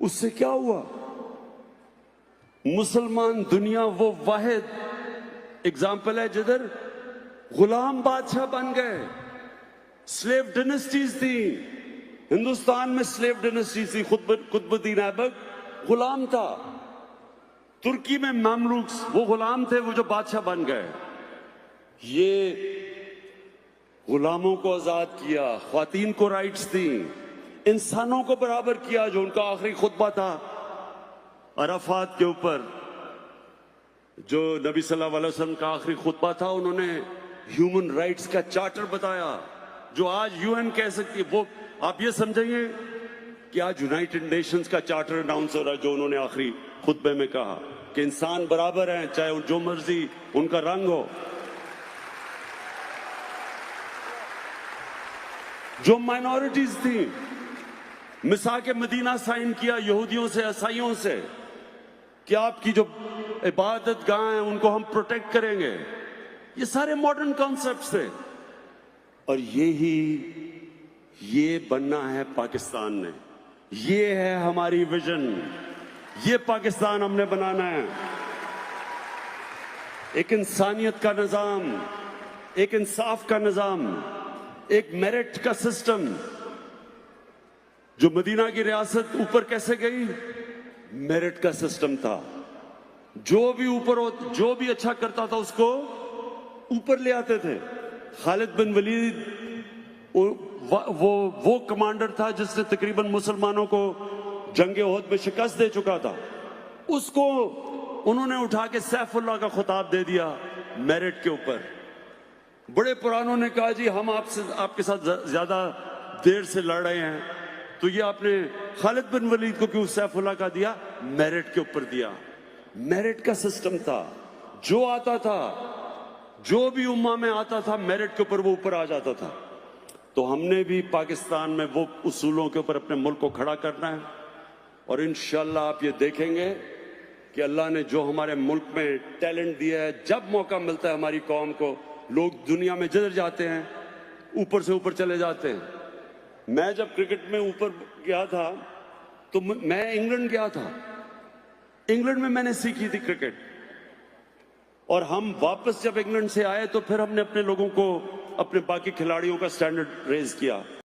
उससे क्या हुआ? मुसलमान दुनिया वो वाहिद एग्जाम्पल है जिधर गुलाम बादशाह बन गए। स्लेव डिनेस्टीज थी हिंदुस्तान में, स्लेव डिनेस्टीज थी। कुतुबुद्दीन ऐबक गुलाम था, तुर्की में ममलूक्स वो गुलाम थे, वो जो बादशाह बन गए। ये गुलामों को आजाद किया, ख्वातीन को राइट्स दी, इंसानों को बराबर किया। जो उनका आखिरी खुतबा था अराफात के ऊपर, जो नबी सल्लल्लाहु अलैहि वसल्लम का आखिरी खुतबा था, उन्होंने ह्यूमन राइट्स का चार्टर बताया जो आज यूएन कह सकती है। वो आप ये समझेंगे कि आज यूनाइटेड नेशंस का चार्टर अनाउंस हो रहा है, जो उन्होंने आखिरी खुतबे में कहा कि इंसान बराबर हैं, चाहे जो मर्जी उनका रंग हो। जो माइनॉरिटीज थी, मिसाक मदीना साइन किया यहूदियों से, ईसाइयों से कि आपकी जो इबादत गाह हैं उनको हम प्रोटेक्ट करेंगे। ये सारे मॉडर्न कॉन्सेप्ट्स थे, और ये बनना है पाकिस्तान ने। ये है हमारी विजन, ये पाकिस्तान हमने बनाना है। एक इंसानियत का निजाम, एक इंसाफ का निजाम, एक मेरिट का सिस्टम। जो मदीना की रियासत ऊपर कैसे गई? मेरिट का सिस्टम था। जो भी ऊपर हो, जो भी अच्छा करता था उसको ऊपर ले आते थे। खालिद बिन वलीद वो कमांडर था जिसने तकरीबन मुसलमानों को जंगे ओहद में शिकस्त दे चुका था। उसको उन्होंने उठा के सैफुल्लाह का खिताब दे दिया मेरिट के ऊपर। बड़े पुरानों ने कहा जी हम आपके साथ ज्यादा देर से लड़ रहे हैं, तो ये आपने खालिद बिन वलीद को क्यों सैफुल्लाह का दिया? मेरिट के ऊपर दिया। मेरिट का सिस्टम था, जो आता था, जो भी उम्मा में आता था, मेरिट के ऊपर वो ऊपर आ जाता था। तो हमने भी पाकिस्तान में वो उसूलों के ऊपर अपने मुल्क को खड़ा करना है, और इंशाअल्लाह आप ये देखेंगे कि अल्लाह ने जो हमारे मुल्क में टैलेंट दिया है, जब मौका मिलता है हमारी कौम को, लोग दुनिया में जिधर जाते हैं ऊपर से ऊपर चले जाते हैं। मैं जब क्रिकेट में ऊपर गया था तो मैं इंग्लैंड गया था। इंग्लैंड में मैंने सीखी थी क्रिकेट, और हम वापस जब इंग्लैंड से आए तो फिर हमने अपने लोगों को, अपने बाकी खिलाड़ियों का स्टैंडर्ड रेज किया।